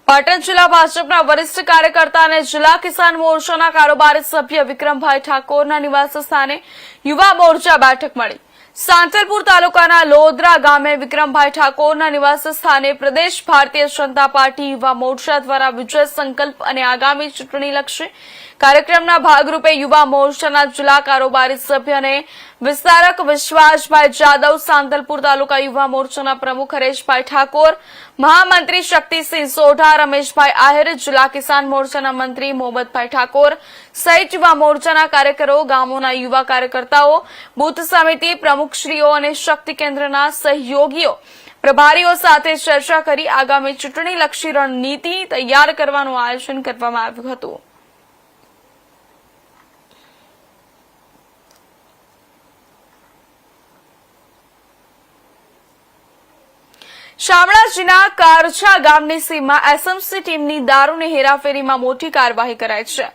પાટણ જિલ્લા ભાજપના વરિષ્ઠ કાર્યકર્તા અને જિલ્લા કિસાન મોરચાના કારોબારી સભ્ય વિક્રમભાઈ ઠાકોરના નિવાસ સ્થાને યુવા મોરચા બેઠક મળી। સાંતલપુર તાલુકાના લોદરા ગામે વિક્રમભાઈ ઠાકોરના નિવાસ સ્થાને પ્રદેશ ભારતીય જનતા પાર્ટી યુવા મોરચા દ્વારા વિજય સંકલ્પ અને આગામી ચૂંટણીલક્ષી કાર્યક્રમના ભાગરૂપે યુવા મોરચાના જિલ્લા કારોબારી સભ્ય અને વિસ્તારક વિશ્વાસભાઈ જાદવ, સાંતલપુર તાલુકા યુવા મોરચાના પ્રમુખ હરેશભાઈ ઠાકોર, મહામંત્રી શક્તિસિંહ સોઢા, રમેશભાઈ આહિર, જિલ્લા કિસાન મોરચાના મંત્રી મોહમ્મદભાઈ ઠાકોર સહિત યુવા મોરચાના કાર્યકરો, ગામોના યુવા કાર્યકર્તાઓ, બૂથ સમિતિ પ્રમુખશ્રીઓ અને શક્તિ કેન્દ્રના સહયોગીઓ પ્રભારીઓ સાથે ચર્ચા કરી આગામી ચૂંટણીલક્ષી રણનીતિ તૈયાર કરવાનું આયોજન કરવામાં આવ્યું હતું। શામળાજીના કારછા ગામની સીમમાં એસએમસી ટીમની દારૂની હેરાફેરીમાં મોટી કાર્યવાહી કરાઈ છે।